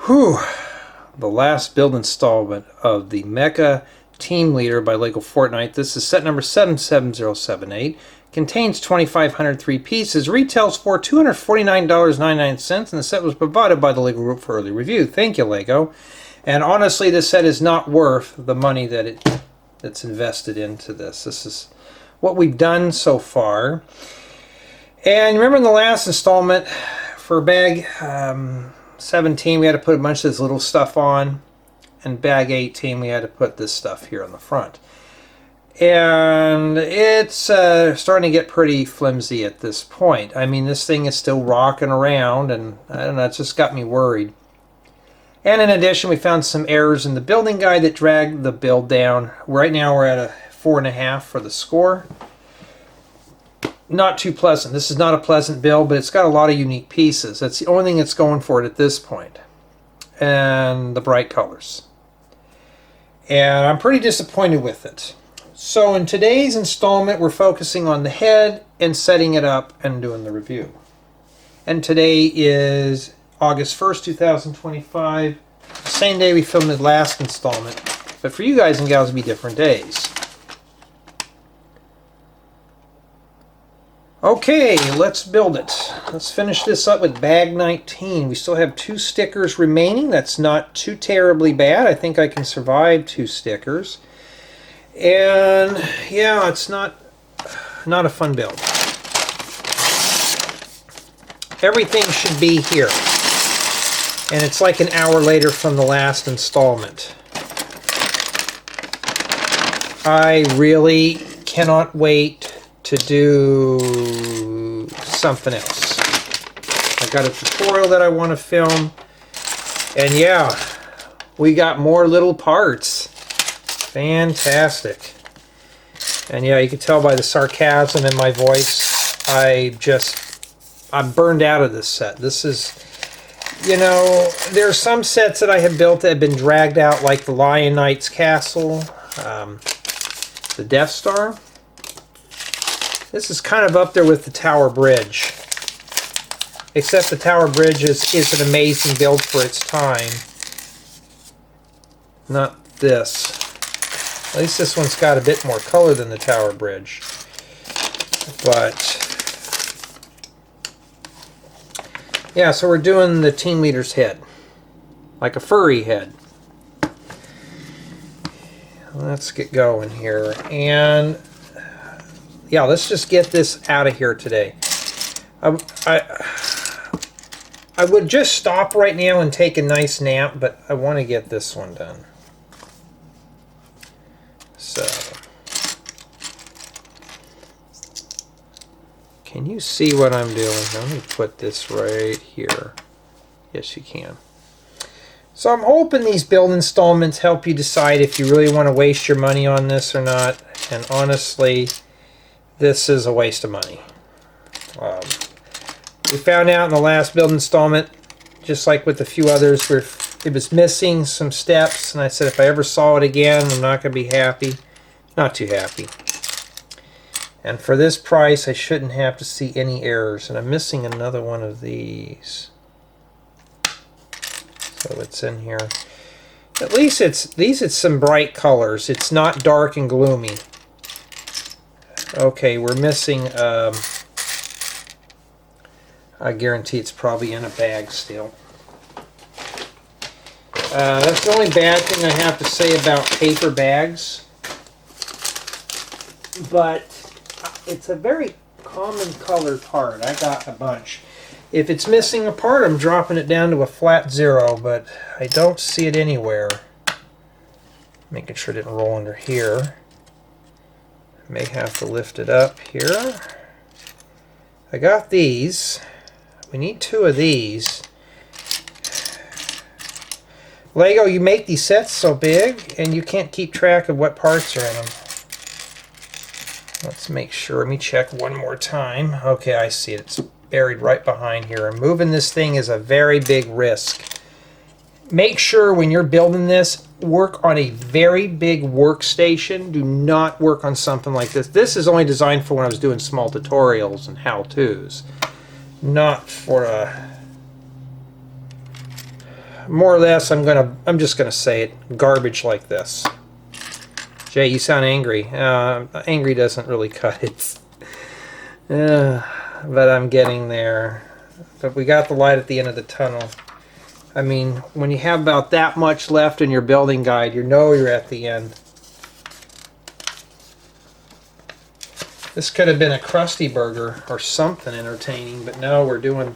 Whew. The last build installment of the Mecha Team Leader by LEGO Fortnite. This is set number 77078. Contains 2,503 pieces. Retails for $249.99, and the set was provided by the LEGO Group for early review. Thank you, LEGO. And honestly, this set is not worth the money that's invested into this. This is what we've done so far. And remember in the last installment for bag 17, we had to put a bunch of this little stuff on, and bag 18 we had to put this stuff here on the front. And it's starting to get pretty flimsy at this point. I mean, this thing is still rocking around, and I don't know, it's just got me worried. And in addition, we found some errors in the building guide that dragged the build down. Right now we're at a 4.5 for the score. Not too pleasant. This is not a pleasant build, but it's got a lot of unique pieces. That's the only thing that's going for it at this point. And the bright colors. And I'm pretty disappointed with it. So in today's installment, we're focusing on the head and setting it up and doing the review. And today is August 1st, 2025. The same day we filmed the last installment. But for you guys and gals, it'll be different days. Okay, let's build it. Let's finish this up with bag 19. We still have 2 stickers remaining. That's not too terribly bad. I think I can survive 2 stickers. And yeah, it's not a fun build. Everything should be here. And it's like an hour later from the last installment. I really cannot wait to do something else. I got a tutorial that I want to film, and yeah, we got more little parts. Fantastic. And yeah, you can tell by the sarcasm in my voice, I'm burned out of this set. This is, you know, there are some sets that I have built that have been dragged out, like the Lion Knight's Castle, the Death Star. This is kind of up there with the Tower Bridge. Except the Tower Bridge is an amazing build for its time. Not this. At least this one's got a bit more color than the Tower Bridge. But yeah, so we're doing the team leader's head. Like a furry head. Let's get going here. And yeah, let's just get this out of here today. I would just stop right now and take a nice nap, but I want to get this one done. So, can you see what I'm doing? Let me put this right here. Yes, you can. So I'm hoping these build installments help you decide if you really want to waste your money on this or not. And honestly, this is a waste of money. We found out in the last build installment, just like with a few others, where it was missing some steps, and I said if I ever saw it again, I'm not going to be happy. Not too happy. And for this price, I shouldn't have to see any errors. And I'm missing another one of these. So it's in here. At least it's some bright colors. It's not dark and gloomy. Okay, we're missing, I guarantee it's probably in a bag still. That's the only bad thing I have to say about paper bags. But it's a very common colored part. I got a bunch. If it's missing a part, I'm dropping it down to a flat 0, but I don't see it anywhere. Making sure it didn't roll under here. May have to lift it up here. I got these. We need 2 of these. LEGO, you make these sets so big and you can't keep track of what parts are in them. Let's make sure. Let me check one more time. Okay, I see it. It's buried right behind here. And moving this thing is a very big risk. Make sure when you're building this, work on a very big workstation. Do not work on something like this. This is only designed for when I was doing small tutorials and how-tos. Not for a more or less, I'm just gonna say it, garbage like this. Jay, you sound angry. Angry doesn't really cut it. But I'm getting there. But we got the light at the end of the tunnel. I mean, when you have about that much left in your building guide, you know you're at the end. This could have been a Krusty Burger or something entertaining, but no, we're doing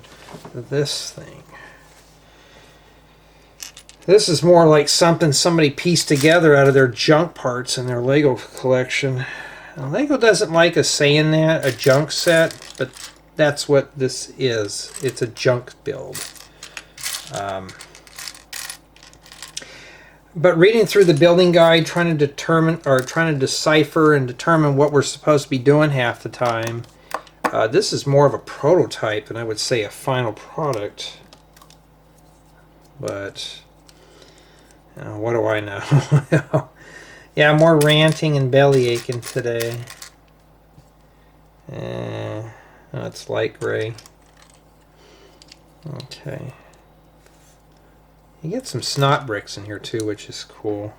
this thing. This is more like something somebody pieced together out of their junk parts in their Lego collection. Now, Lego doesn't like us saying that, a junk set, but that's what this is. It's a junk build. But reading through the building guide, trying to decipher and determine what we're supposed to be doing half the time, this is more of a prototype than I would say a final product. But what do I know? Yeah, more ranting and belly aching today. It's light gray. Okay. You get some snot bricks in here too, which is cool.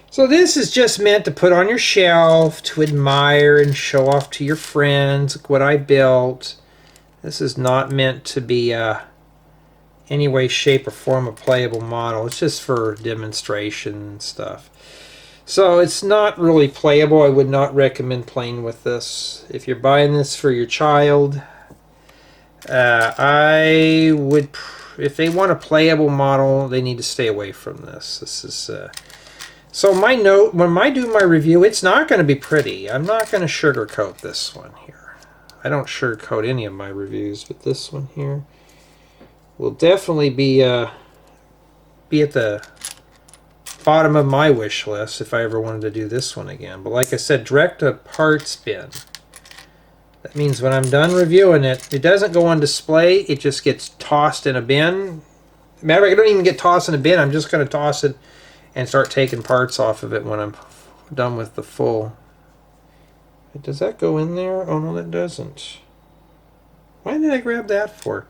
So this is just meant to put on your shelf, to admire and show off to your friends. Look what I built. This is not meant to be any way, shape, or form a playable model. It's just for demonstration and stuff. So it's not really playable. I would not recommend playing with this. If you're buying this for your child, I would... If they want a playable model, they need to stay away from this. This is so my note when I do my review, it's not going to be pretty. I'm not going to sugarcoat this one here. I don't sugarcoat any of my reviews, but this one here will definitely be at the bottom of my wish list if I ever wanted to do this one again. But like I said, direct to parts bin. That means when I'm done reviewing it, it doesn't go on display, it just gets tossed in a bin. Matter of fact, I don't even get tossed in a bin, I'm just going to toss it and start taking parts off of it when I'm done with the full. Does that go in there? Oh no, that doesn't. Why did I grab that for?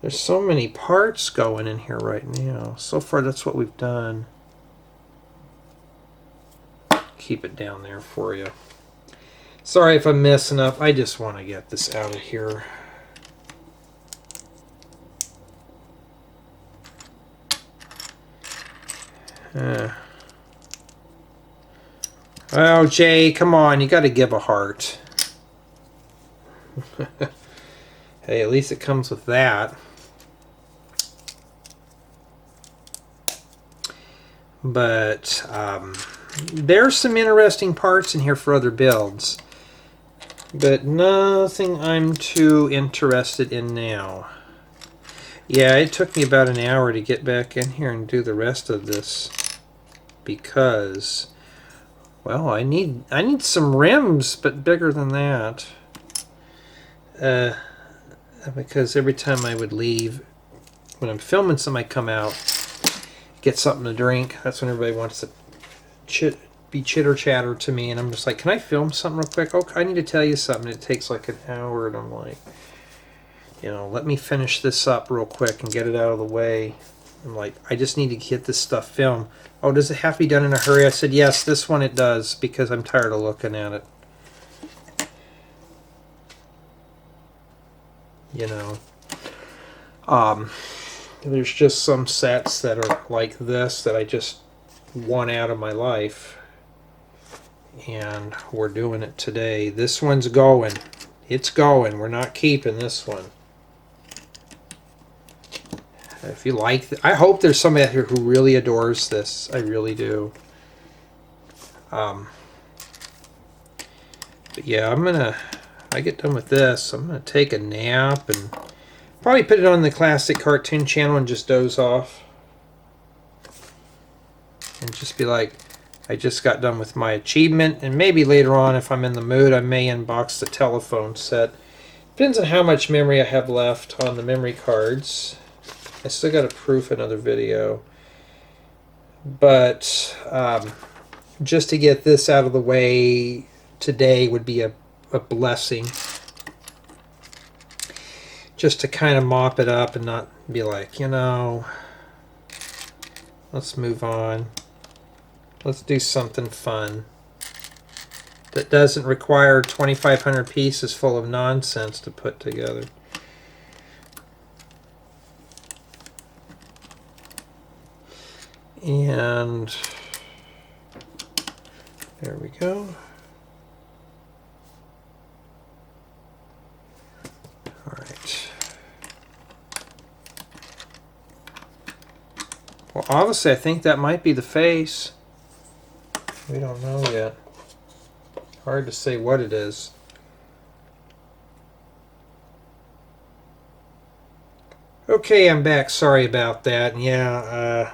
There's so many parts going in here right now. So far, that's what we've done. Keep it down there for you. Sorry if I'm messing up. I just want to get this out of here. Oh, Jay, come on. You got to give a heart. Hey, at least it comes with that. But there's some interesting parts in here for other builds. But nothing I'm too interested in now. Yeah, it took me about an hour to get back in here and do the rest of this. Because, well, I need some rims, but bigger than that. Because every time I would leave, when I'm filming something, I come out, get something to drink. That's when everybody wants to be chitter chatter to me, and I'm just like, can I film something real quick? Oh, I need to tell you something. It takes like an hour, and I'm like, you know, let me finish this up real quick and get it out of the way. I'm like, I just need to get this stuff filmed. Oh, does it have to be done in a hurry? I said, yes, this one it does, because I'm tired of looking at it. You know, there's just some sets that are like this that I just want out of my life. And we're doing it today. This one's going. It's going. We're not keeping this one. If you like, I hope there's somebody out here who really adores this. I really do. But yeah, I get done with this, I'm gonna take a nap and probably put it on the classic cartoon channel and just doze off. And just be like, I just got done with my achievement, and maybe later on, if I'm in the mood, I may unbox the telephone set. Depends on how much memory I have left on the memory cards. I still got to proof another video. But just to get this out of the way today would be a blessing. just to kind of mop it up and not be like, you know, let's move on. Let's do something fun that doesn't require 2,500 pieces full of nonsense to put together. And there we go. All right. Well, obviously, I think that might be the face. We don't know yet. Hard to say what it is. Okay, I'm back. Sorry about that. Yeah,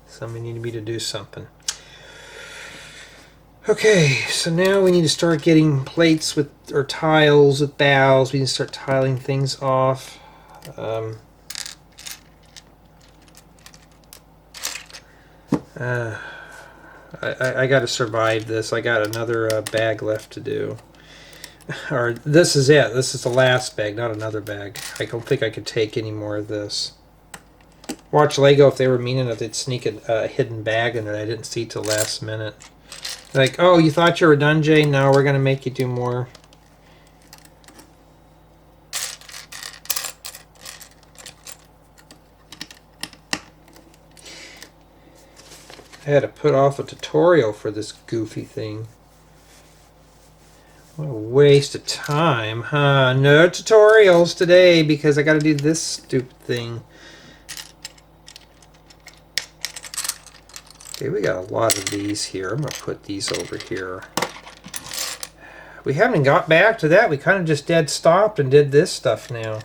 somebody needed me to do something. Okay, so now we need to start getting plates with, or tiles with bows. We need to start tiling things off. I got to survive this. I got another bag left to do. Or this is it. This is the last bag, not another bag. I don't think I could take any more of this. Watch LEGO, if they were mean enough, they'd sneak a hidden bag in there I didn't see till last minute. Like, oh, you thought you were done, Jay? No, we're going to make you do more. I had to put off a tutorial for this goofy thing. What a waste of time, huh? No tutorials today because I got to do this stupid thing. Okay, we got a lot of these here. I'm going to put these over here. We haven't got back to that. We kind of just dead stopped and did this stuff now.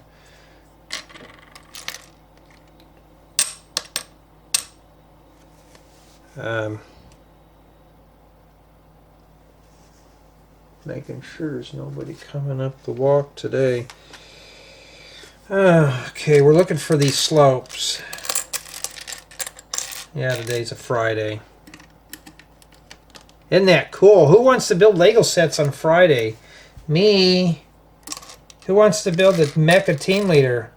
Making sure there's nobody coming up the walk today. Okay, we're looking for these slopes. Yeah, today's a Friday. Isn't that cool? Who wants to build Lego sets on Friday? Me. Who wants to build the Mecha Team Leader?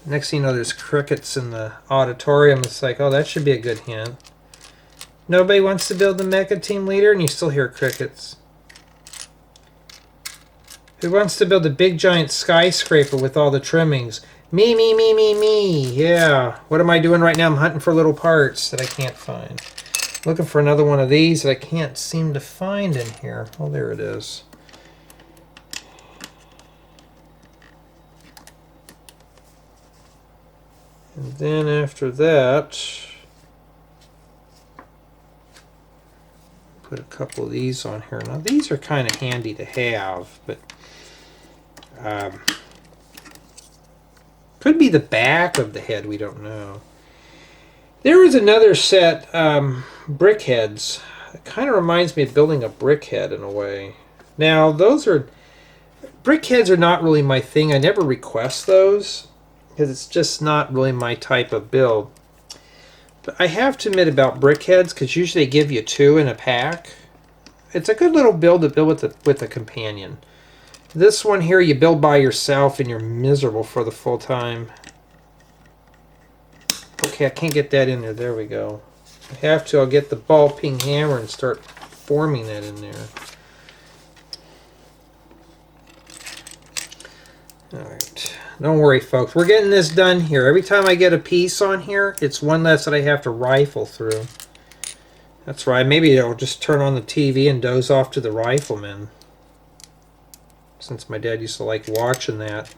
Next thing you know, there's crickets in the auditorium. It's like, oh, that should be a good hint. Nobody wants to build the Mecha Team Leader, and you still hear crickets. Who wants to build a big giant skyscraper with all the trimmings? Me, me, me, me, me. Yeah. What am I doing right now? I'm hunting for little parts that I can't find. Looking for another one of these that I can't seem to find in here. Oh, there it is. And then after that, put a couple of these on here. Now these are kind of handy to have, but could be the back of the head, we don't know. There was another set, brick heads. It kind of reminds me of building a brick head in a way. Now those are, brick heads are not really my thing. I never request those because it's just not really my type of build. But I have to admit about brick heads, because usually they give you 2 in a pack. It's a good little build to build with a companion. This one here you build by yourself and you're miserable for the full time. Okay, I can't get that in there. There we go. I have to. I'll get the ball peen hammer and start forming that in there. Alright. Don't worry, folks. We're getting this done here. Every time I get a piece on here, it's one less that I have to rifle through. That's right. Maybe I'll just turn on the TV and doze off to the Rifleman. Since my dad used to like watching that.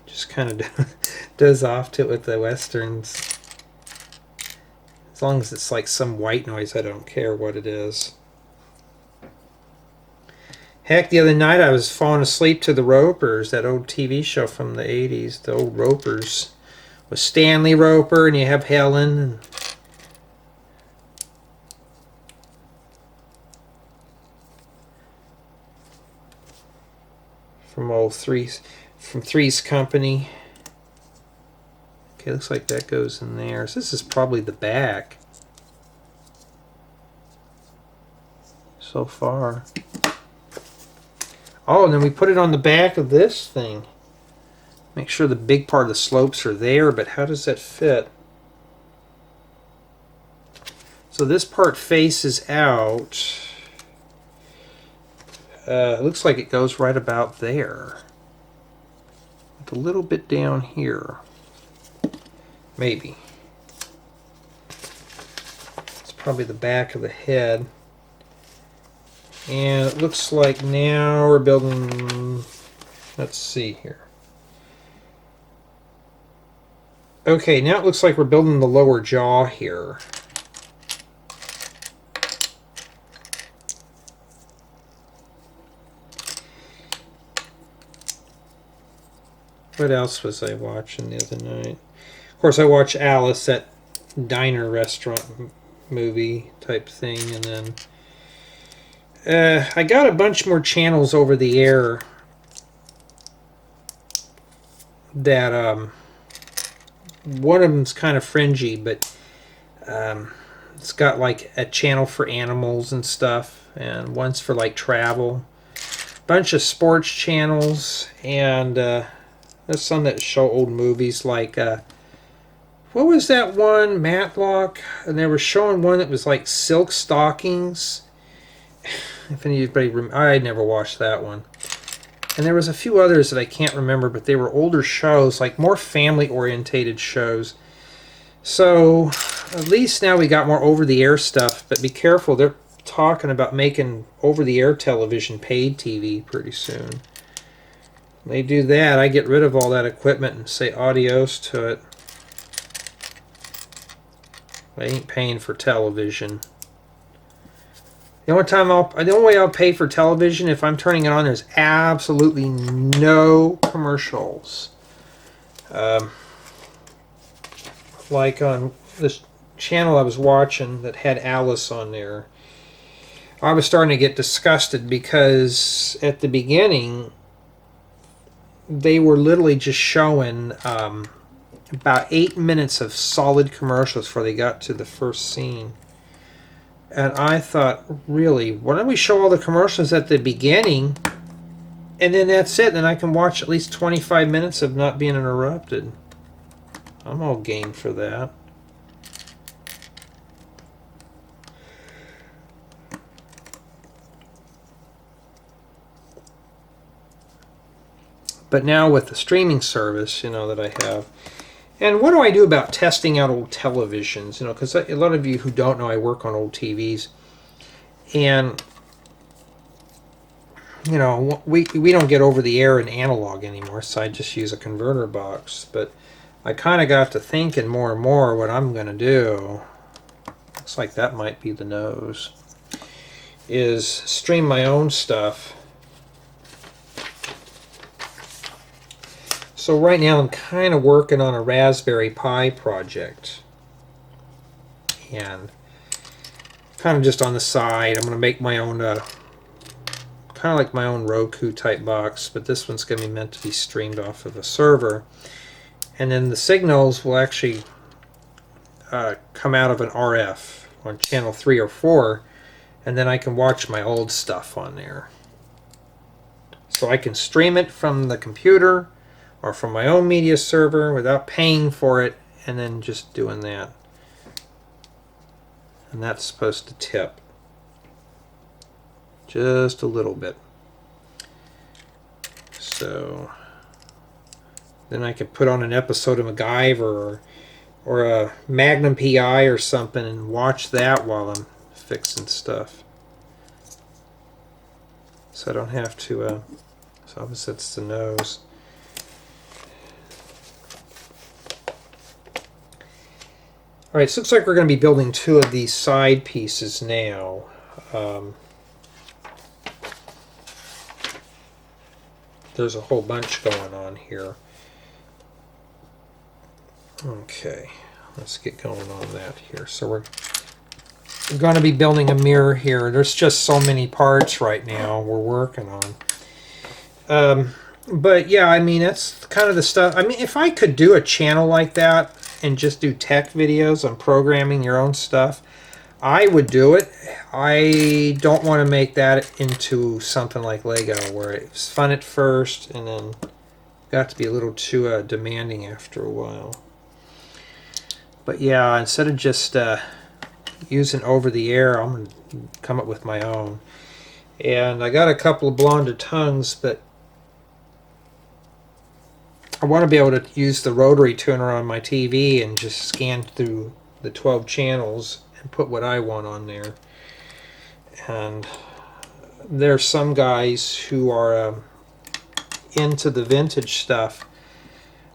Just kind of doze off to it with the Westerns. As long as it's like some white noise, I don't care what it is. Heck, the other night I was falling asleep to the Ropers, that old TV show from the 80s, the old Ropers. With Stanley Roper, and you have Helen. And from Three's Company. Okay, looks like that goes in there. So this is probably the back. So far. Oh, and then we put it on the back of this thing. Make sure the big part of the slopes are there, but how does that fit? So this part faces out. It looks like it goes right about there. Like a little bit down here. Maybe. It's probably the back of the head. And it looks like now we're building, let's see here. Okay, now it looks like we're building the lower jaw here. What else was I watching the other night? Of course, I watched Alice, that diner restaurant movie type thing, and then I got a bunch more channels over the air that one of them's kind of fringy, but it's got like a channel for animals and stuff, and one's for like travel. Bunch of sports channels, and there's some that show old movies like what was that one, Matlock? And they were showing one that was like Silk Stockings. If anybody I never watched that one. And there was a few others that I can't remember, but they were older shows, like more family-orientated shows. So at least now we got more over-the-air stuff, but be careful, they're talking about making over-the-air television paid TV pretty soon. When they do that, I get rid of all that equipment and say adios to it. I ain't paying for television. The only way I'll pay for television, if I'm turning it on, there's absolutely no commercials. Like on this channel I was watching that had Alice on there, I was starting to get disgusted because at the beginning they were literally just showing about 8 minutes of solid commercials before they got to the first scene. And I thought, really, why don't we show all the commercials at the beginning, and then that's it, then I can watch at least 25 minutes of not being interrupted. I'm all game for that. But now with the streaming service, you know, that I have, and what do I do about testing out old televisions? You know, because a lot of you who don't know, I work on old TVs, and you know, we don't get over the air in analog anymore, so I just use a converter box. But I kind of got to thinking more and more what I'm going to do. Looks like that might be the nose. Is stream my own stuff. So right now I'm kind of working on a Raspberry Pi project, and kind of just on the side I'm going to make my own kind of like my own Roku type box, but this one's going to be meant to be streamed off of a server, and then the signals will actually come out of an RF on channel 3 or 4, and then I can watch my old stuff on there. So I can stream it from the computer or from my own media server without paying for it, and then just doing that. And that's supposed to tip just a little bit. So then I could put on an episode of MacGyver or a Magnum PI or something and watch that while I'm fixing stuff. So I don't have to, so obviously it's the nose. Alright, so it looks like we're going to be building 2 of these side pieces now. There's a whole bunch going on here. Okay, let's get going on that here. So we're going to be building a mirror here. There's just so many parts right now we're working on. But yeah, I mean, that's kind of the stuff. I mean, if I could do a channel like that and just do tech videos on programming your own stuff, I would do it. I don't want to make that into something like Lego, where it's fun at first and then got to be a little too demanding after a while. But yeah, instead of just using over the air, I'm going to come up with my own. And I got a couple of blonder tongues, but I want to be able to use the rotary tuner on my TV and just scan through the 12 channels and put what I want on there. And there's some guys who are into the vintage stuff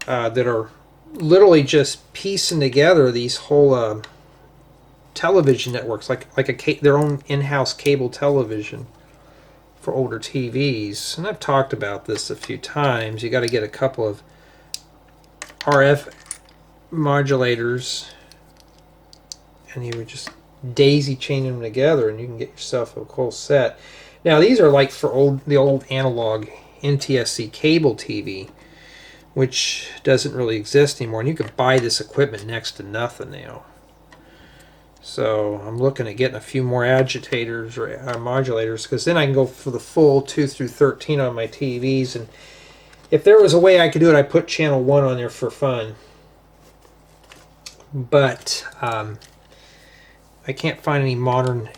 that are literally just piecing together these whole television networks, like their own in-house cable television for older TVs. And I've talked about this a few times. You got to get a couple of RF modulators, and you would just daisy chain them together, and you can get yourself a whole set. Now these are like for the old analog NTSC cable TV, which doesn't really exist anymore, and you can buy this equipment next to nothing now. So I'm looking at getting a few more agitators or modulators, because then I can go for the full 2 through 13 on my TVs. And if there was a way I could do it, I'd put channel 1 on there for fun. But I can't find any modern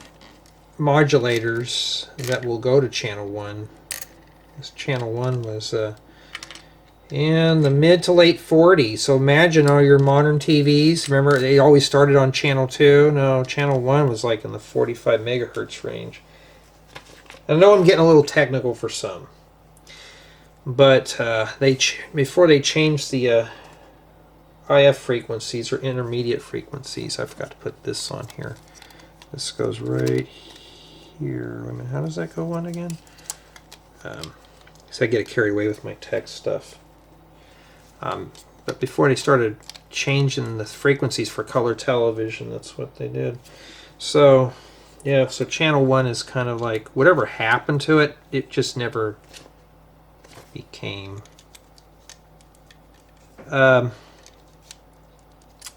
modulators that will go to channel 1. This channel 1 was in the mid to late 40s. So imagine all your modern TVs. Remember, they always started on channel 2. No, channel 1 was like in the 45 megahertz range. I know I'm getting a little technical for some, but before they changed the IF frequencies or intermediate frequencies, I forgot to put this on here. This goes right here. Wait a minute, how does that go on again? So I get carried away with my tech stuff. But before they started changing the frequencies for color television, that's what they did. So yeah, so channel 1 is kind of like whatever happened to it, it just never became.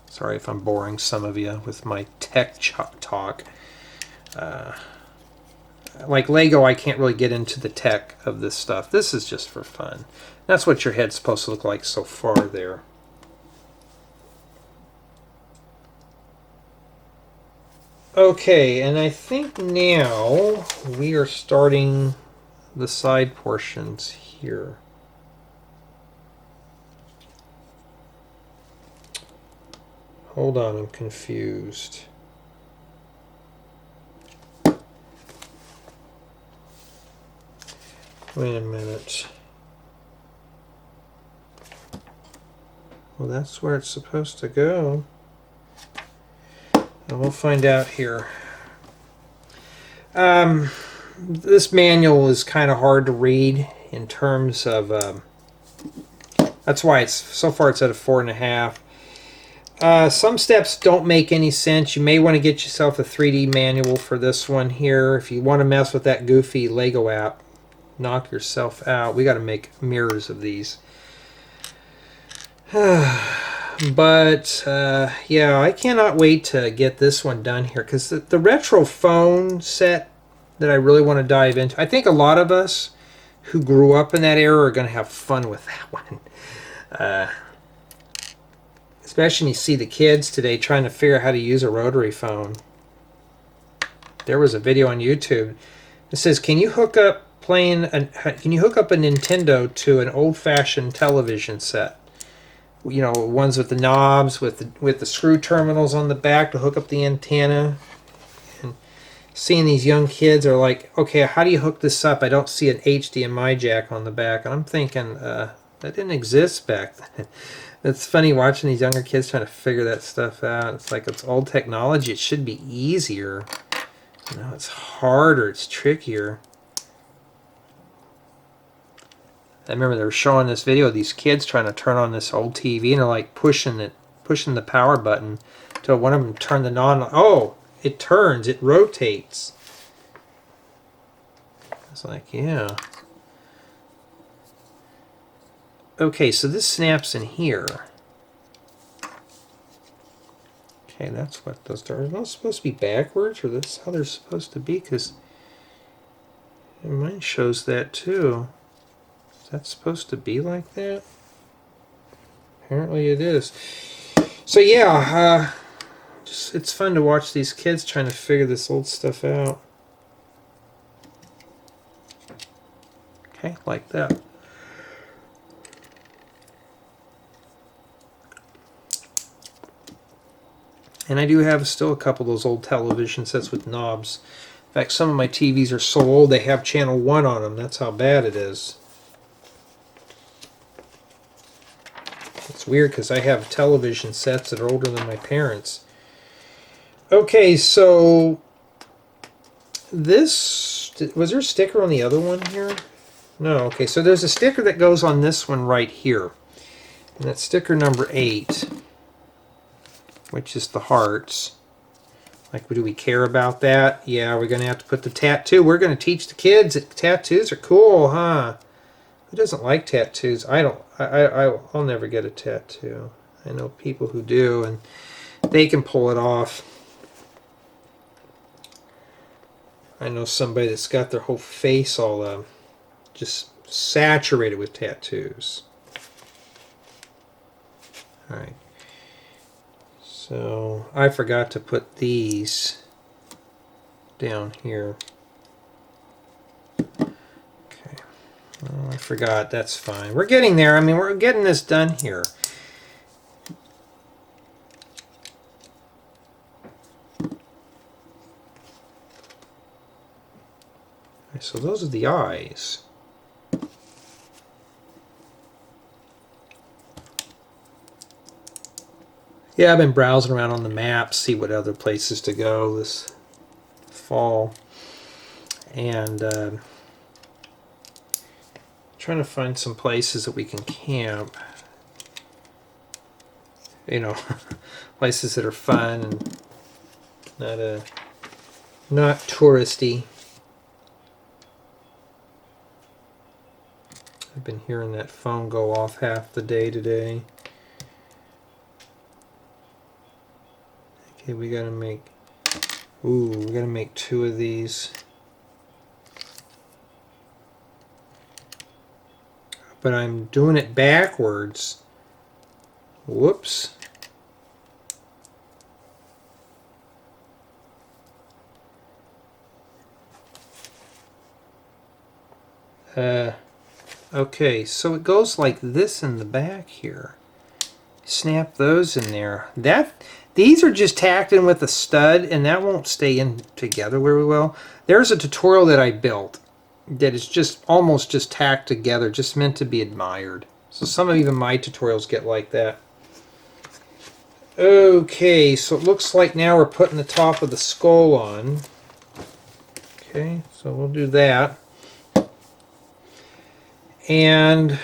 Sorry if I'm boring some of you with my tech talk. Like Lego, I can't really get into the tech of this stuff. This is just for fun. That's what your head's supposed to look like so far there. Okay, and I think now we are starting the side portions here. Hold on, I'm confused. Wait a minute. Well, that's where it's supposed to go. And we'll find out here. This manual is kind of hard to read in terms of... that's why it's so far it's at a 4.5. Some steps don't make any sense. You may want to get yourself a 3D manual for this one here. If you want to mess with that goofy Lego app, knock yourself out. We got to make mirrors of these. But yeah, I cannot wait to get this one done here, because the retro phone set that I really want to dive into, I think a lot of us who grew up in that era are going to have fun with that one. Especially when you see the kids today trying to figure out how to use a rotary phone. There was a video on YouTube that says, can you hook up a Nintendo to an old-fashioned television set? You know, ones with the knobs, with the screw terminals on the back to hook up the antenna. And seeing these young kids are like, okay, how do you hook this up? I don't see an HDMI jack on the back. And I'm thinking, that didn't exist back then. It's funny watching these younger kids trying to figure that stuff out. It's like, it's old technology. It should be easier. You know, it's harder. It's trickier. I remember they were showing this video of these kids trying to turn on this old TV, and they're like pushing the power button until one of them turned it on. Oh, it turns, it rotates. It's like, yeah. Okay, so this snaps in here. Okay, that's what those are. Are those supposed to be backwards, or this how they're supposed to be? Because mine shows that too. Is that supposed to be like that? Apparently it is. So yeah, it's fun to watch these kids trying to figure this old stuff out. Okay, like that. And I do have still a couple of those old television sets with knobs. In fact, some of my TVs are so old they have channel 1 on them. That's how bad it is. It's weird because I have television sets that are older than my parents. Okay, so this, was there a sticker on the other one here? No, okay, so there's a sticker that goes on this one right here. And that's sticker number 8, which is the hearts. Like, do we care about that? Yeah, we're going to have to put the tattoo. We're going to teach the kids that tattoos are cool, huh? Who doesn't like tattoos? I don't. I'll never get a tattoo. I know people who do, and they can pull it off. I know somebody that's got their whole face all just saturated with tattoos. All right. So I forgot to put these down here. Okay. Oh, I forgot. That's fine. We're getting there. I mean, we're getting this done here. Okay, so those are the eyes. Yeah, I've been browsing around on the maps, see what other places to go this fall, and trying to find some places that we can camp. You know, places that are fun and not touristy. I've been hearing that phone go off half the day today. Okay, we gotta make, we gotta make 2 of these. But I'm doing it backwards. Whoops. Okay, so it goes like this in the back here. Snap those in there. These are just tacked in with a stud, and that won't stay in together very well. There's a tutorial that I built that is just almost just tacked together, just meant to be admired. So some of even my tutorials get like that. Okay, so it looks like now we're putting the top of the skull on. Okay, so we'll do that. And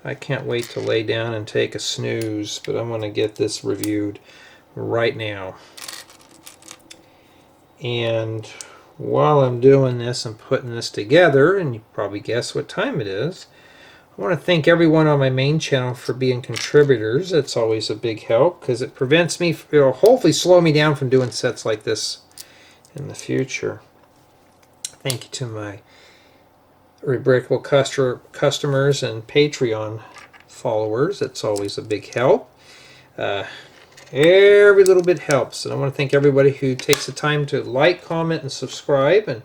I can't wait to lay down and take a snooze, but I'm going to get this reviewed right now. And while I'm doing this and putting this together, and you probably guess what time it is, I want to thank everyone on my main channel for being contributors. That's always a big help because it prevents me, it'll hopefully slow me down from doing sets like this in the future. Thank you to my Unbreakable customers and Patreon followers. That's always a big help. Every little bit helps, and I want to thank everybody who takes the time to like, comment, and subscribe. And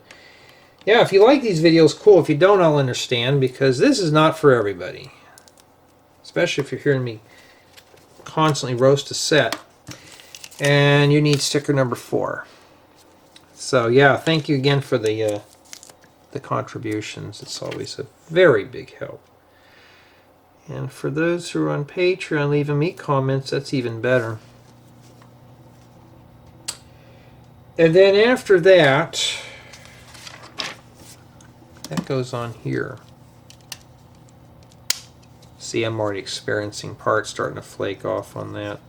yeah, if you like these videos, cool. If you don't, I'll understand, because this is not for everybody, especially if you're hearing me constantly roast a set and you need sticker number 4. So yeah, thank you again for the contributions. It's always a very big help. And for those who are on Patreon leaving me comments, that's even better. And then after that, that goes on here. See, I'm already experiencing parts starting to flake off on that.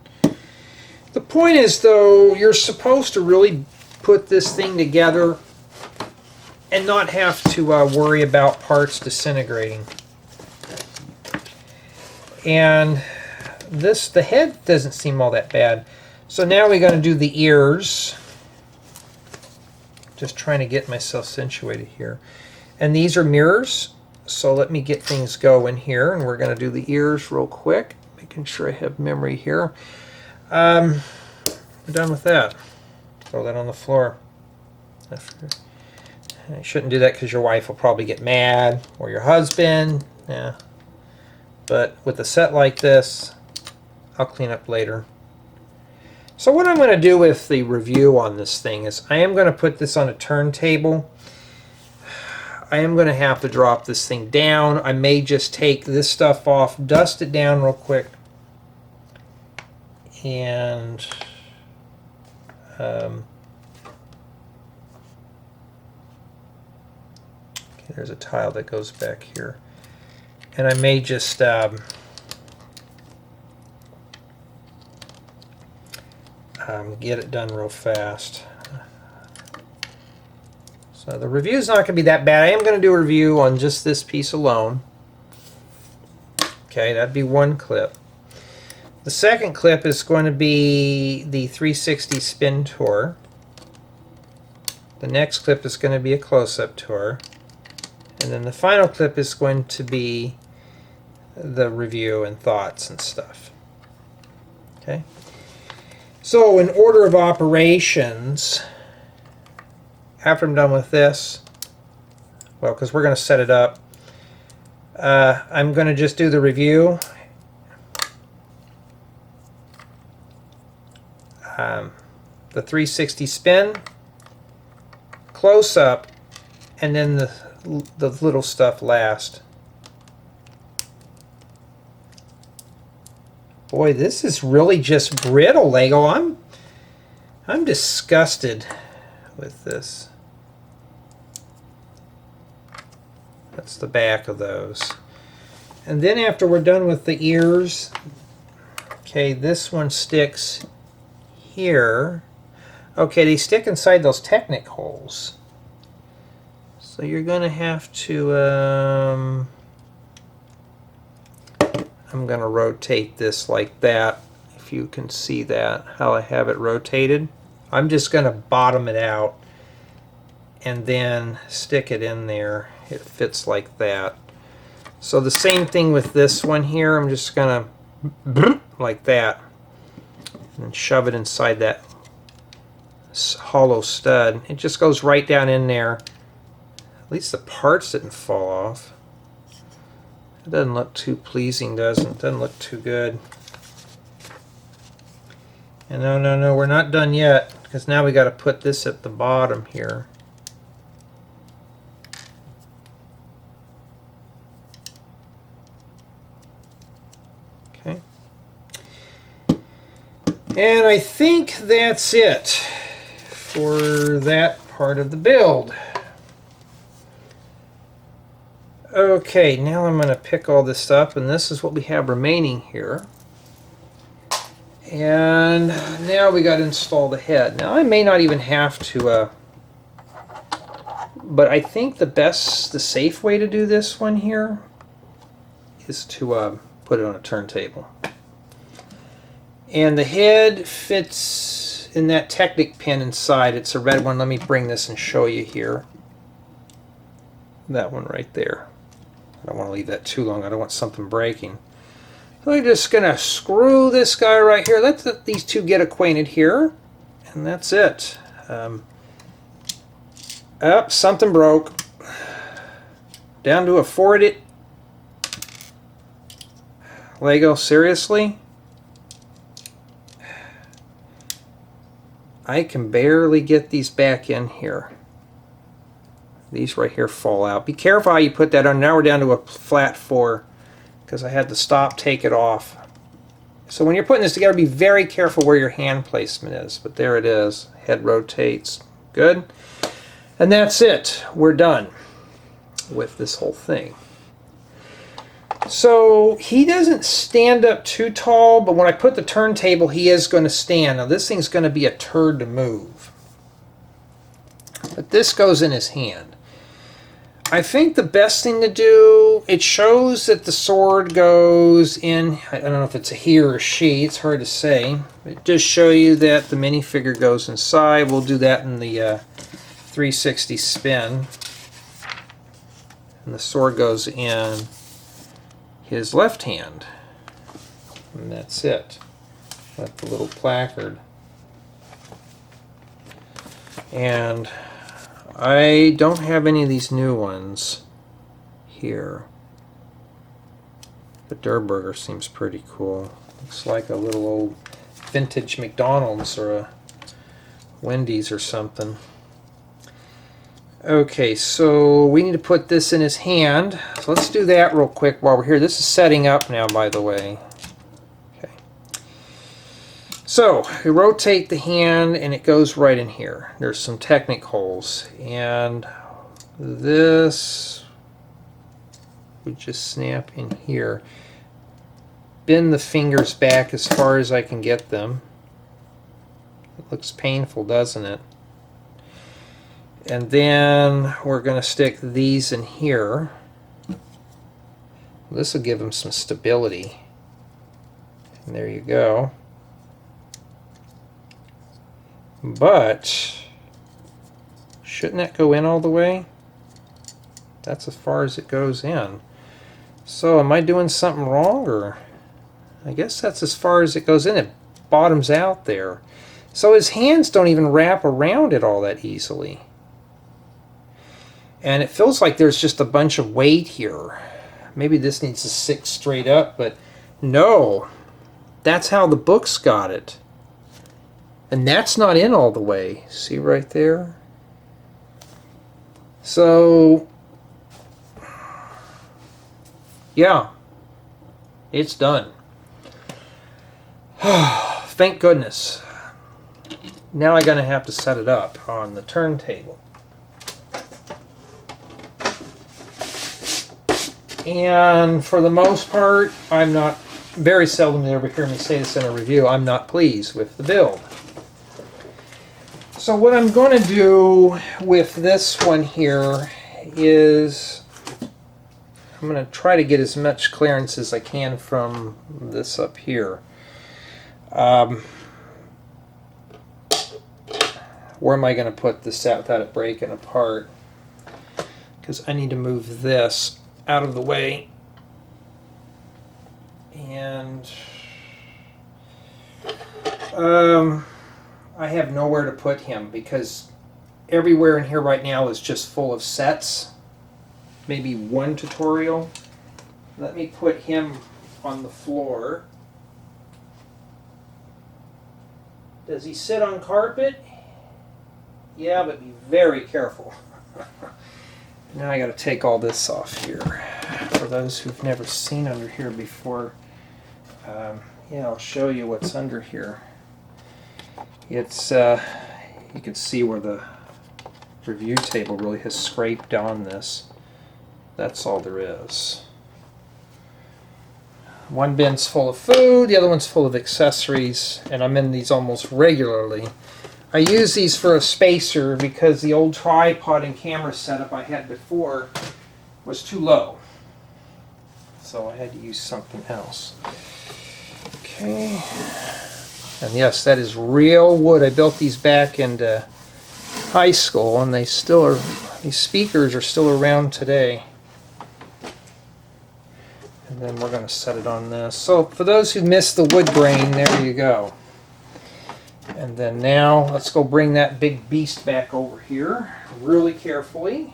The point is, though, you're supposed to really put this thing together and not have to worry about parts disintegrating. And the head doesn't seem all that bad. So now we're going to do the ears. Just trying to get myself situated here. And these are mirrors. So let me get things going here. And we're going to do the ears real quick. Making sure I have memory here. We're done with that. Throw that on the floor. I shouldn't do that because your wife will probably get mad, or your husband. Yeah. But with a set like this, I'll clean up later. So what I'm going to do with the review on this thing is I am going to put this on a turntable. I am going to have to drop this thing down. I may just take this stuff off, dust it down real quick, and okay, there's a tile that goes back here. And I may just get it done real fast. So the review's not going to be that bad. I am going to do a review on just this piece alone. Okay, that'd be one clip. The second clip is going to be the 360 spin tour. The next clip is going to be a close-up tour. And then the final clip is going to be the review and thoughts and stuff. Okay. So in order of operations, after I'm done with this, well, because we're going to set it up, I'm going to just do the review. The 360 spin, close up, and then the little stuff last. Boy, this is really just brittle Lego. I'm disgusted with this. That's the back of those. And then after we're done with the ears, okay, this one sticks here. Okay, they stick inside those Technic holes. So you're going to have to, I'm going to rotate this like that, if you can see that, how I have it rotated. I'm just going to bottom it out and then stick it in there. It fits like that. So the same thing with this one here. I'm just going to like that and shove it inside that hollow stud. It just goes right down in there. At least the parts didn't fall off. It doesn't look too pleasing, does it? It doesn't look too good. And no, we're not done yet, because now we got to put this at the bottom here. Okay. And I think that's it for that part of the build. Okay, now I'm going to pick all this up, and this is what we have remaining here. And now we got to install the head. Now I may not even have to, but I think the safe way to do this one here is to put it on a turntable. And the head fits in that Technic pin inside. It's a red one. Let me bring this and show you here. That one right there. I don't want to leave that too long. I don't want something breaking. So I'm just going to screw this guy right here. Let these two get acquainted here. And that's it. Something broke. Down to a 4-bit. Lego, seriously? I can barely get these back in here. These right here fall out. Be careful how you put that on. Now we're down to a flat 4 because I had to stop, take it off. So when you're putting this together, be very careful where your hand placement is. But there it is. Head rotates. Good. And that's it. We're done with this whole thing. So he doesn't stand up too tall, but when I put the turntable, he is going to stand. Now this thing's going to be a turd to move. But this goes in his hand. I think the best thing to do, it shows that the sword goes in, I don't know if it's a he or a she, it's hard to say. It does show you that the minifigure goes inside. We'll do that in the 360 spin. And the sword goes in his left hand. And that's it. Like the little placard. And I don't have any of these new ones here. The Durburger seems pretty cool. Looks like a little old vintage McDonald's or a Wendy's or something. Okay, so we need to put this in his hand. So let's do that real quick while we're here. This is setting up now, by the way. Okay. So we rotate the hand and it goes right in here. There's some Technic holes, and this would just snap in here. Bend the fingers back as far as I can get them. It looks painful, doesn't it? And then we're going to stick these in here. This will give them some stability. And there you go. But shouldn't that go in all the way? That's as far as it goes in. So am I doing something wrong, or I guess that's as far as it goes in. It bottoms out there. So his hands don't even wrap around it all that easily. And it feels like there's just a bunch of weight here. Maybe this needs to sit straight up, but no. That's how the book's got it. And that's not in all the way. See right there? So, yeah, it's done. Thank goodness. Now I'm going to have to set it up on the turntable. And for the most part, I'm not, very seldom you ever hear me say this in a review, I'm not pleased with the build. So what I'm going to do with this one here is I'm going to try to get as much clearance as I can from this up here. Where am I going to put this out without it breaking apart? Because I need to move this out of the way. And I have nowhere to put him because everywhere in here right now is just full of sets. Maybe one tutorial. Let me put him on the floor. Does he sit on carpet? Yeah, but be very careful. Now I got to take all this off here. For those who've never seen under here before, yeah, I'll show you what's under here. It's, you can see where the review table really has scraped on this. That's all there is. One bin's full of food, the other one's full of accessories, and I'm in these almost regularly. I use these for a spacer because the old tripod and camera setup I had before was too low. So I had to use something else. Okay. And yes, that is real wood. I built these back in high school, and they still are, these speakers are still around today. And then we're going to set it on this. So for those who missed the wood grain, there you go. And then now let's go bring that big beast back over here really carefully.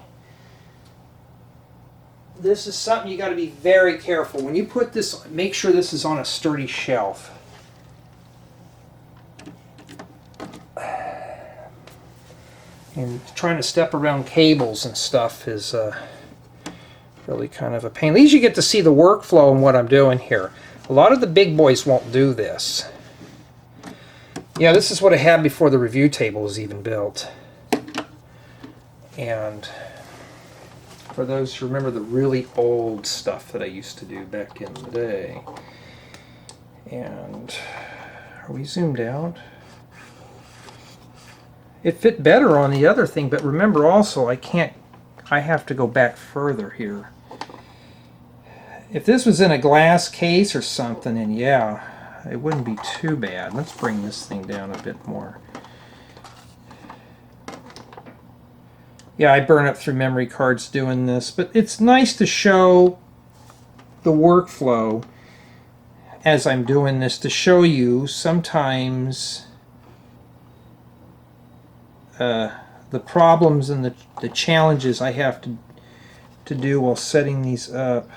This is something you got to be very careful. When you put this, make sure this is on a sturdy shelf. And trying to step around cables and stuff is really kind of a pain. At least you get to see the workflow and what I'm doing here. A lot of the big boys won't do this. Yeah, this is what I had before the review table was even built. And for those who remember the really old stuff that I used to do back in the day. And are we zoomed out? It fit better on the other thing, but remember also I can't I have to go back further here. If this was in a glass case or something, then yeah, it wouldn't be too bad. Let's bring this thing down a bit more. Yeah, I burn up through memory cards doing this, but it's nice to show the workflow as I'm doing this, to show you sometimes the problems and the challenges I have to do while setting these up.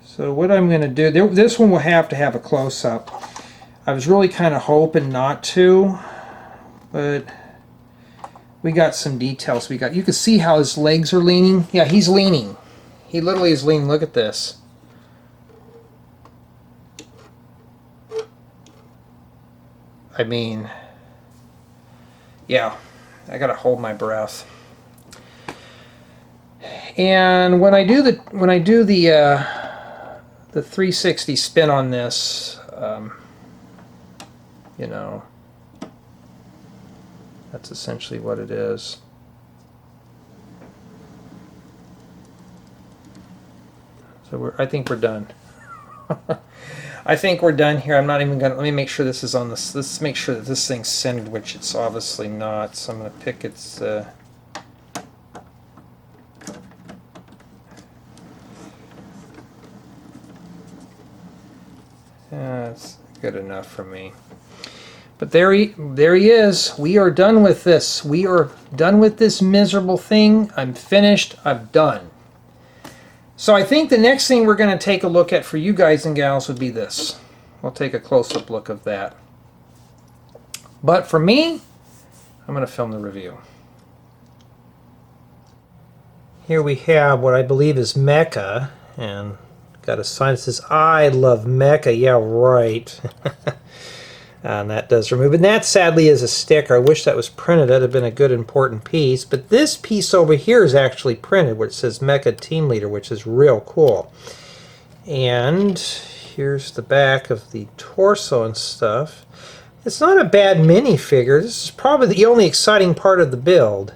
So what I'm going to do, this one will have to have a close-up. I was really kind of hoping not to, but we got some details. You can see how his legs are leaning. Yeah, he's leaning. He literally is leaning. Look at this. I mean, yeah, I gotta hold my breath. And when I do the 360 spin on this, you know, that's essentially what it is. So I think we're done. I think we're done here. I'm not even gonna, let me make sure this is on this. Let's make sure that this thing's centered, which it's obviously not. So I'm gonna pick its that's good enough for me. But there he is. We are done with this. We are done with this miserable thing. I'm finished. I'm done. So I think the next thing we're going to take a look at for you guys and gals would be this. We'll take a close-up look of that. But for me, I'm going to film the review. Here we have what I believe is Mecha, and got a sign that says, "I love Mecha." Yeah, right. And that does remove. And that sadly is a sticker. I wish that was printed. That would have been a good important piece. But this piece over here is actually printed where it says Mecha Team Leader, which is real cool. And here's the back of the torso and stuff. It's not a bad minifigure. This is probably the only exciting part of the build.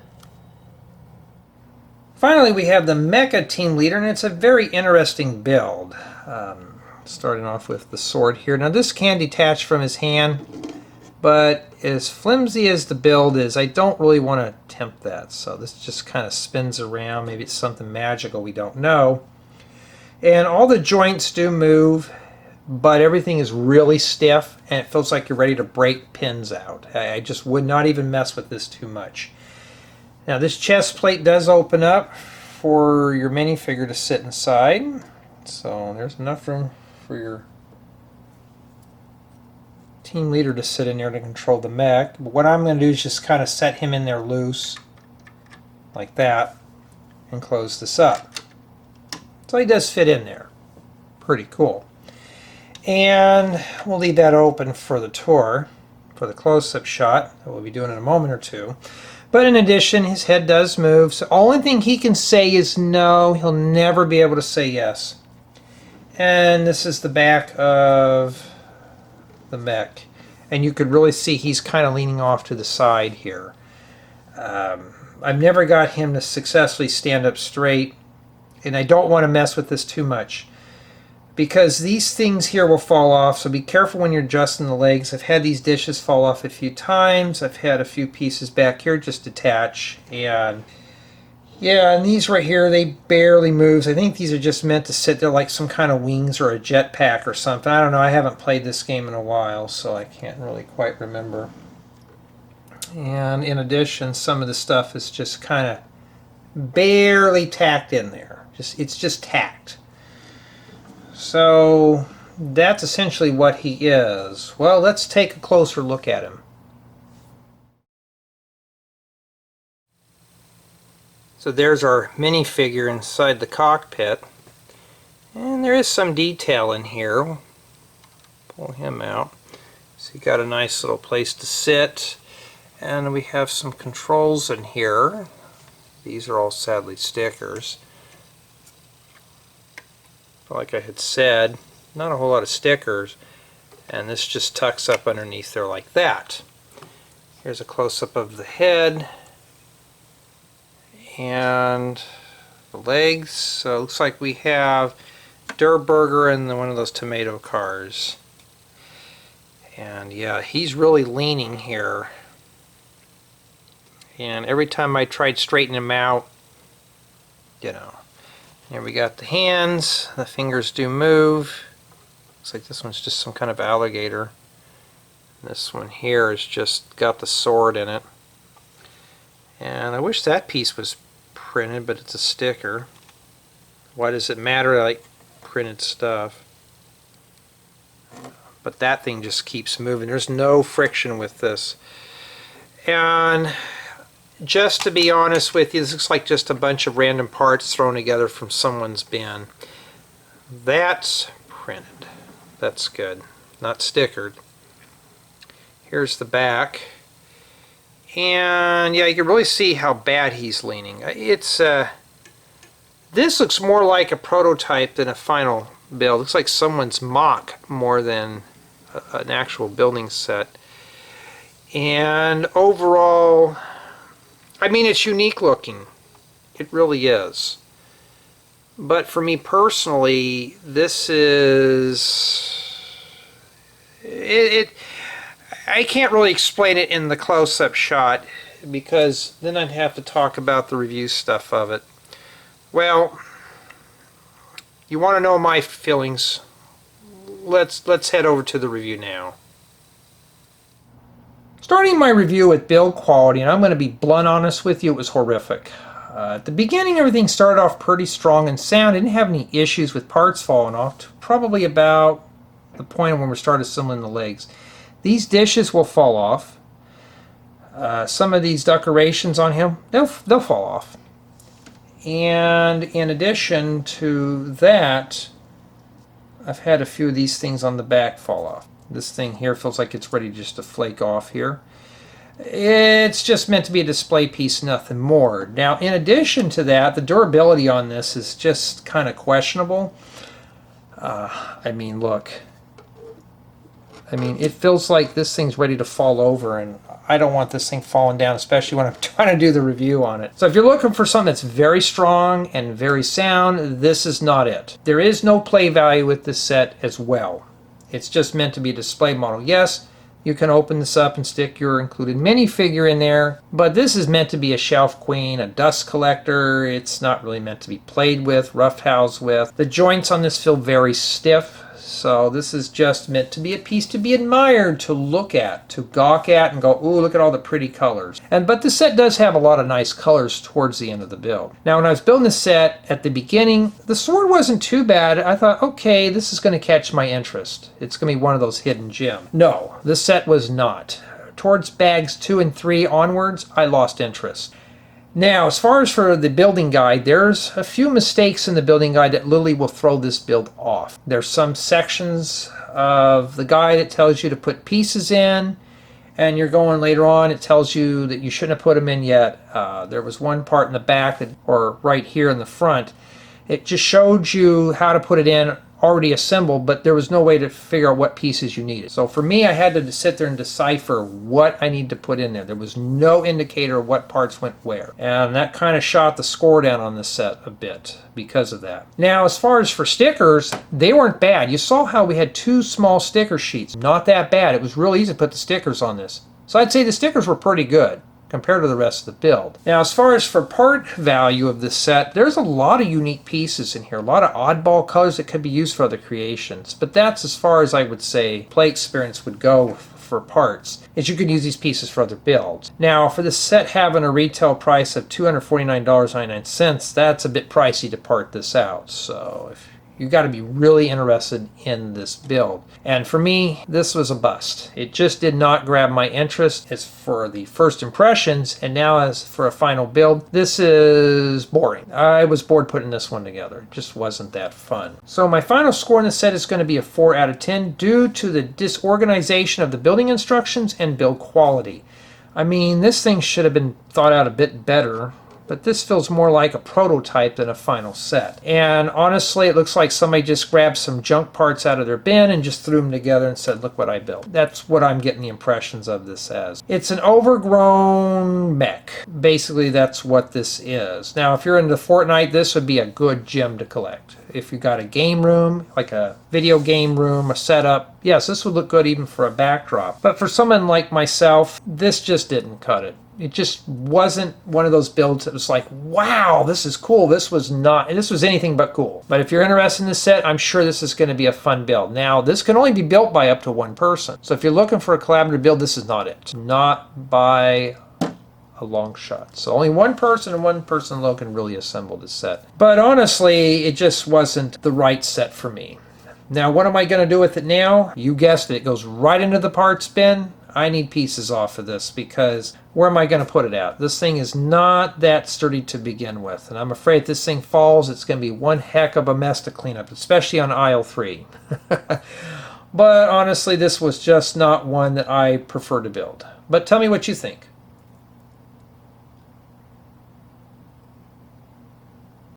Finally, we have the Mecha Team Leader, and it's a very interesting build. Starting off with the sword here. Now this can detach from his hand, but as flimsy as the build is, I don't really want to attempt that. So this just kind of spins around. Maybe it's something magical, we don't know. And all the joints do move, but everything is really stiff, and it feels like you're ready to break pins out. I just would not even mess with this too much. Now this chest plate does open up for your minifigure to sit inside. So there's enough room for your team leader to sit in there to control the mech. But what I'm going to do is just kind of set him in there loose like that and close this up. So he does fit in there. Pretty cool. And we'll leave that open for the tour, for the close-up shot that we'll be doing in a moment or two. But in addition, his head does move. So the only thing he can say is no. He'll never be able to say yes. And this is the back of the mech. And you could really see he's kind of leaning off to the side here. I've never got him to successfully stand up straight. And I don't want to mess with this too much, because these things here will fall off. So be careful when you're adjusting the legs. I've had these dishes fall off a few times. I've had a few pieces back here just detach. And yeah, and these right here, they barely move. I think these are just meant to sit there like some kind of wings or a jetpack or something. I don't know. I haven't played this game in a while, so I can't really quite remember. And in addition, some of the stuff is just kind of barely tacked in there. It's just tacked. So that's essentially what he is. Well, let's take a closer look at him. So there's our minifigure inside the cockpit, and there is some detail in here. We'll pull him out. So you got a nice little place to sit, and we have some controls in here. These are all sadly stickers. But like I had said, not a whole lot of stickers, and this just tucks up underneath there like that. Here's a close-up of the head. And the legs, so it looks like we have Der Burger and one of those tomato cars. And yeah, he's really leaning here. And every time I tried straightening him out, you know. Here we got the hands, the fingers do move. Looks like this one's just some kind of alligator. This one here has just got the sword in it. And I wish that piece was printed, but it's a sticker. Why does it matter? I like printed stuff. But that thing just keeps moving. There's no friction with this. And just to be honest with you, this looks like just a bunch of random parts thrown together from someone's bin. That's printed. That's good. Not stickered. Here's the back. And yeah, you can really see how bad he's leaning. It's this looks more like a prototype than a final build. Looks like someone's mock more than an actual building set. And overall, I mean, it's unique looking. It really is. But for me personally, this is I can't really explain it in the close-up shot because then I'd have to talk about the review stuff of it. Well, you want to know my feelings? Let's head over to the review now. Starting my review with build quality, and I'm going to be blunt honest with you, it was horrific. At the beginning, everything started off pretty strong and sound. I didn't have any issues with parts falling off, probably about the point when we started assembling the legs. These dishes will fall off. Some of these decorations on him, they'll fall off. And in addition to that, I've had a few of these things on the back fall off. This thing here feels like it's ready just to flake off here. It's just meant to be a display piece, nothing more. Now, in addition to that, the durability on this is just kind of questionable. I mean, look. I mean, it feels like this thing's ready to fall over, and I don't want this thing falling down, especially when I'm trying to do the review on it. So if you're looking for something that's very strong and very sound, this is not it. There is no play value with this set as well. It's just meant to be a display model. Yes, you can open this up and stick your included minifigure in there, but this is meant to be a shelf queen, a dust collector. It's not really meant to be played with, roughhoused with. The joints on this feel very stiff, so this is just meant to be a piece to be admired, to look at, to gawk at and go, ooh, look at all the pretty colors. But the set does have a lot of nice colors towards the end of the build. Now, when I was building the set at the beginning, the sword wasn't too bad. I thought, okay, this is going to catch my interest. It's going to be one of those hidden gems. No, the set was not. Towards bags 2 and 3 onwards, I lost interest. Now, as far as for the building guide, there's a few mistakes in the building guide that literally will throw this build off. There's some sections of the guide that tells you to put pieces in, and you're going later on, it tells you that you shouldn't have put them in yet. There was one part in the back, or right here in the front, it just showed you how to put it in already assembled, but there was no way to figure out what pieces you needed. So for me, I had to sit there and decipher what I need to put in there. There was no indicator of what parts went where. And that kind of shot the score down on this set a bit because of that. Now, as far as for stickers, they weren't bad. You saw how we had 2 small sticker sheets. Not that bad. It was real easy to put the stickers on this. So I'd say the stickers were pretty good compared to the rest of the build. Now, as far as for part value of this set, there's a lot of unique pieces in here, a lot of oddball colors that could be used for other creations, but that's as far as I would say play experience would go for parts, is you could use these pieces for other builds. Now, for the set having a retail price of $249.99, that's a bit pricey to part this out, so you got to be really interested in this build. And for me, this was a bust. It just did not grab my interest as for the first impressions, and now as for a final build, this is boring. I was bored putting this one together. It just wasn't that fun. So my final score in the set is going to be a 4 out of 10 due to the disorganization of the building instructions and build quality. I mean, this thing should have been thought out a bit better but this feels more like a prototype than a final set. And honestly, it looks like somebody just grabbed some junk parts out of their bin and just threw them together and said, look what I built. That's what I'm getting the impressions of this as. It's an overgrown mech. Basically, that's what this is. Now, if you're into Fortnite, this would be a good gem to collect. If you got a game room, like a video game room, a setup, yes, this would look good even for a backdrop. But for someone like myself, this just didn't cut it. It just wasn't one of those builds that was like, wow, this is cool. This was anything but cool. But if you're interested in this set, I'm sure this is going to be a fun build. Now, this can only be built by up to one person. So if you're looking for a collaborative build, this is not it. Not by a long shot. So only one person and one person alone can really assemble this set. But honestly, it just wasn't the right set for me. Now, what am I going to do with it now? You guessed it. It goes right into the parts bin. I need pieces off of this because where am I going to put it at? This thing is not that sturdy to begin with. And I'm afraid if this thing falls, it's going to be one heck of a mess to clean up, especially on aisle 3. But honestly, this was just not one that I prefer to build. But tell me what you think.